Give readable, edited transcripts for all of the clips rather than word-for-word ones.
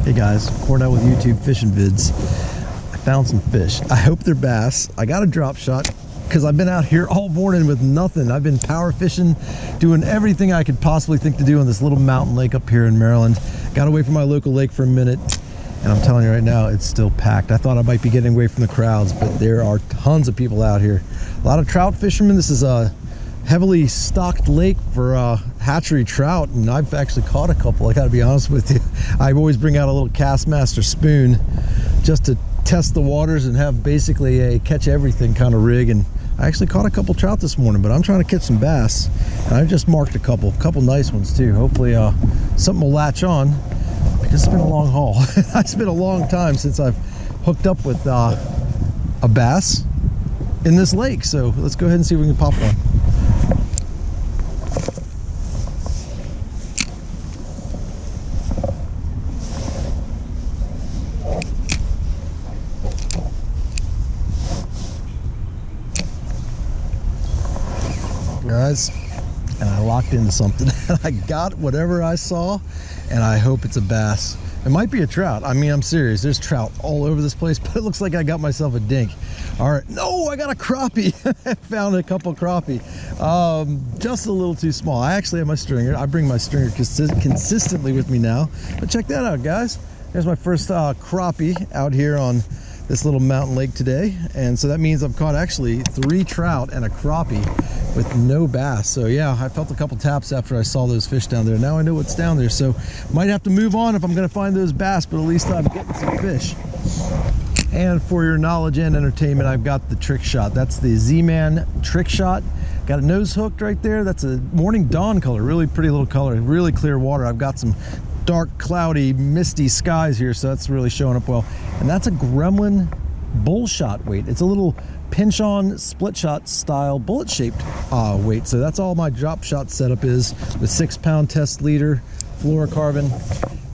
Hey guys, Cornell with YouTube fishing vids. I found some fish. I hope they're bass. I got a drop shot because I've been out here all morning with nothing. I've been power fishing, doing everything I could possibly think to do on this little mountain lake up here in Maryland. Got away from my local lake for a minute, and I'm telling you right now, it's still packed. I thought I might be getting away from the crowds, but there are tons of people out here. A lot of trout fishermen. This is a heavily stocked lake for hatchery trout, and I've actually caught a couple. I gotta be honest with you. I always bring out a little Castmaster spoon just to test the waters and have basically a catch everything kind of rig, and I actually caught a couple trout this morning, but I'm trying to catch some bass, and I've just marked a couple nice ones too. Hopefully something will latch on, because it's been a long haul. It's been a long time since I've hooked up with a bass in this lake, so let's go ahead and see if we can pop one. Guys, and I locked into something. I got whatever I saw, and I hope it's a bass. It might be a trout. I mean, I'm serious. There's trout all over this place, but it looks like I got myself a dink. All right, no, I got a crappie. I found a couple crappie, just a little too small. I actually have my stringer. I bring my stringer consistently with me now, but check that out, guys. There's my first crappie out here on this little mountain lake today, and so that means I've caught actually 3 trout and a crappie with no bass. So yeah, I felt a couple taps after I saw those fish down there. Now I know what's down there, so might have to move on if I'm gonna find those bass, but at least I'm getting some fish. And for your knowledge and entertainment, I've got the trick shot. That's the Z-Man trick shot. Got a nose hooked right there. That's a morning dawn color, really pretty little color, really clear water. I've got some dark, cloudy, misty skies here, so that's really showing up well. And that's a Gremlin bull shot weight. It's a little pinch on split shot style bullet shaped weight. So that's all my drop shot setup is, with 6-pound test leader fluorocarbon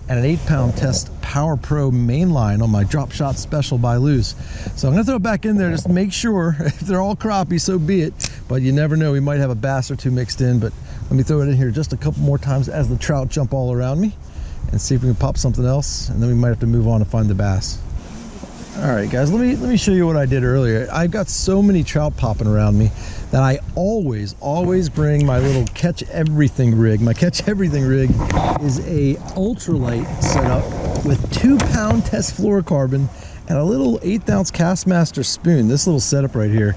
and an 8-pound test Power Pro mainline on my drop shot special by Loose. So I'm gonna throw it back in there just to make sure. If they're all crappie, so be it, but you never know, we might have a bass or two mixed in. But let me throw it in here just a couple more times as the trout jump all around me, and see if we can pop something else, and then we might have to move on to find the bass. All right, guys, let me show you what I did earlier. I've got so many trout popping around me that I always bring my little catch everything rig. My catch everything rig is a ultralight setup with 2-pound test fluorocarbon and a little 1/8-ounce Castmaster spoon. This little setup right here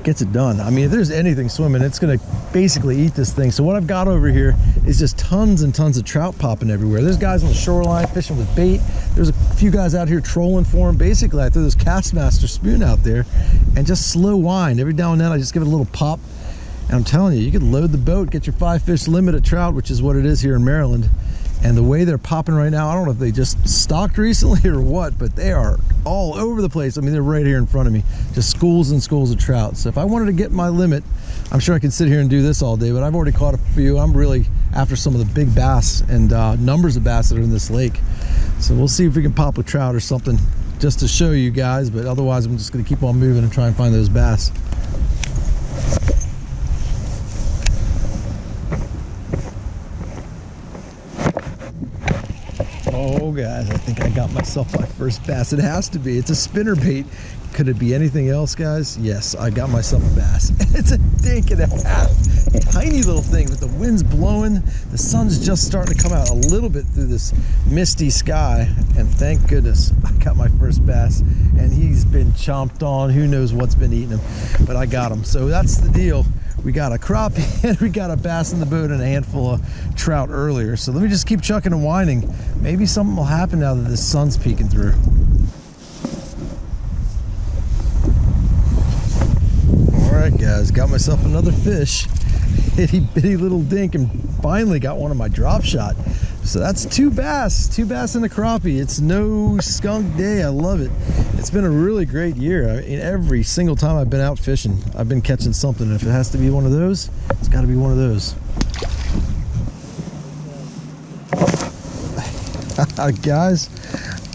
gets it done. I mean, if there's anything swimming, it's gonna basically eat this thing. So what I've got over here is just tons and tons of trout popping everywhere. There's guys on the shoreline fishing with bait. There's a few guys out here trolling for them. Basically, I throw this Castmaster spoon out there and just slow wind. Every now and then I just give it a little pop, and I'm telling you, you could load the boat, get your 5-fish limit of trout, which is what it is here in Maryland. And the way they're popping right now, I don't know if they just stocked recently or what, but they are all over the place. I mean, they're right here in front of me, just schools and schools of trout. So if I wanted to get my limit, I'm sure I could sit here and do this all day, but I've already caught a few. I'm really after some of the big bass and numbers of bass that are in this lake. So we'll see if we can pop a trout or something just to show you guys, but otherwise I'm just gonna keep on moving and try and find those bass. Oh guys, I think I got myself my first bass. It has to be. It's a spinner bait. Could it be anything else, guys? Yes, I got myself a bass. It's a dink and a half. Tiny little thing, but the wind's blowing. The sun's just starting to come out a little bit through this misty sky, and thank goodness I got my first bass, and he's been chomped on. Who knows what's been eating him, but I got him. So that's the deal. We got a crappie and we got a bass in the boat and a handful of trout earlier. So let me just keep chucking and winding. Maybe something will happen now that the sun's peeking through. All right, guys, got myself another fish. Itty bitty little dink, and finally got one of my drop shot. So that's 2 bass and a crappie. It's no skunk day. I love it. It's been a really great year. I mean, every single time I've been out fishing, I've been catching something. If it has to be one of those, it's got to be one of those. Guys,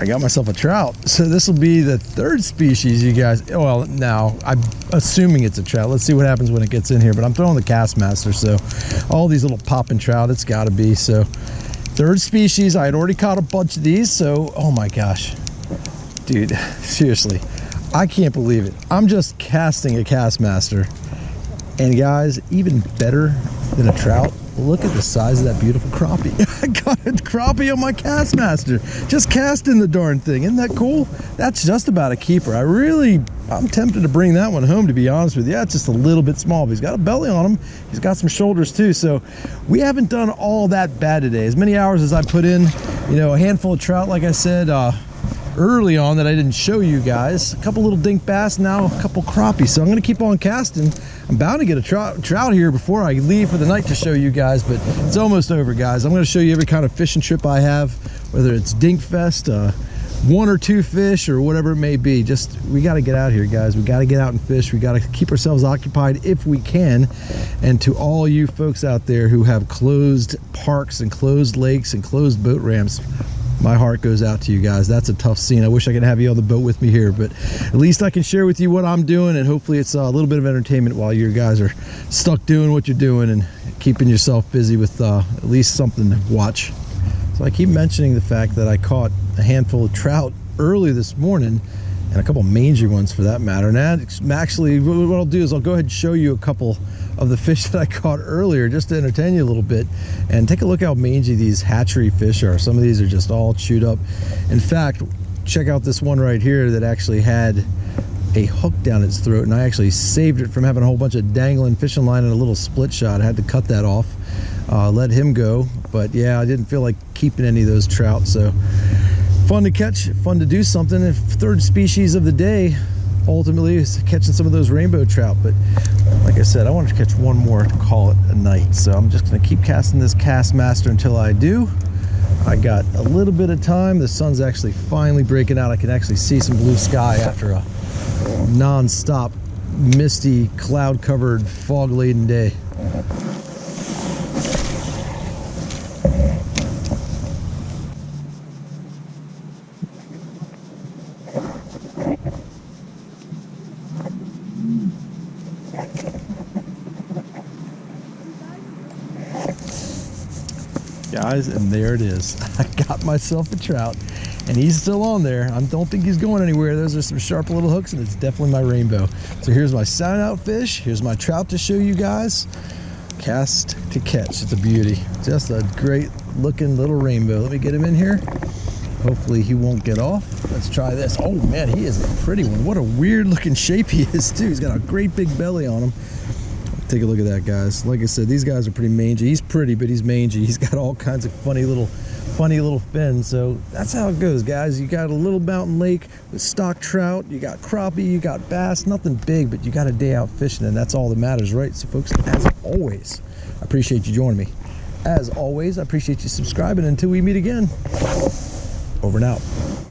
I got myself a trout. So this will be the 3rd species, you guys. Well, now I'm assuming it's a trout. Let's see what happens when it gets in here, but I'm throwing the Castmaster, so all these little popping trout, it's got to be. So Third species. I had already caught a bunch of these, so oh my gosh, dude, seriously, I can't believe it. I'm just casting a Castmaster, and guys, even better than a trout, look at the size of that beautiful crappie. I got a crappie on my Castmaster, just casting the darn thing. Isn't that cool? That's just about a keeper. I'm tempted to bring that one home, to be honest with you. Yeah, it's just a little bit small, but he's got a belly on him. He's got some shoulders too, so we haven't done all that bad today. As many hours as I put in, you know, a handful of trout, like I said, early on that I didn't show you guys. A couple little dink bass, now a couple crappies. So I'm gonna keep on casting. I'm bound to get a trout here before I leave for the night to show you guys, but it's almost over, guys. I'm gonna show you every kind of fishing trip I have, whether it's dink fest, 1 or 2 fish, or whatever it may be. Just, we got to get out here, guys. We got to get out and fish. We got to keep ourselves occupied if we can. And to all you folks out there who have closed parks and closed lakes and closed boat ramps, my heart goes out to you guys. That's a tough scene. I wish I could have you on the boat with me here, but at least I can share with you what I'm doing, and hopefully it's a little bit of entertainment while you guys are stuck doing what you're doing and keeping yourself busy with at least something to watch. So I keep mentioning the fact that I caught a handful of trout early this morning, and a couple mangy ones for that matter. And actually, what I'll do is I'll go ahead and show you a couple of the fish that I caught earlier, just to entertain you a little bit. And take a look how mangy these hatchery fish are. Some of these are just all chewed up. In fact, check out this one right here that actually had a hook down its throat, and I actually saved it from having a whole bunch of dangling fishing line and a little split shot. I had to cut that off, let him go. But yeah, I didn't feel like keeping any of those trout. So fun to catch, fun to do something. If third species of the day ultimately is catching some of those rainbow trout. But like I said, I wanted to catch one more to call it a night, so I'm just going to keep casting this Castmaster until I do. I got a little bit of time. The sun's actually finally breaking out. I can actually see some blue sky after a non-stop misty, cloud-covered, fog-laden day. Guys, and there it is. I got myself a trout, and he's still on there. I don't think he's going anywhere. Those are some sharp little hooks, and it's definitely my rainbow. So here's my sound out fish. Here's my trout to show you guys. Cast to catch. It's a beauty. Just a great looking little rainbow. Let me get him in here. Hopefully he won't get off. Let's try this. Oh man, he is a pretty one. What a weird looking shape he is too. He's got a great big belly on him. Take a look at that, guys. Like I said, these guys are pretty mangy. He's pretty, but he's mangy. He's got all kinds of funny little fins. So that's how it goes, guys. You got a little mountain lake with stock trout. You got crappie. You got bass. Nothing big, but you got a day out fishing, and that's all that matters, right? So, folks, as always, I appreciate you joining me. As always, I appreciate you subscribing. Until we meet again, over and out.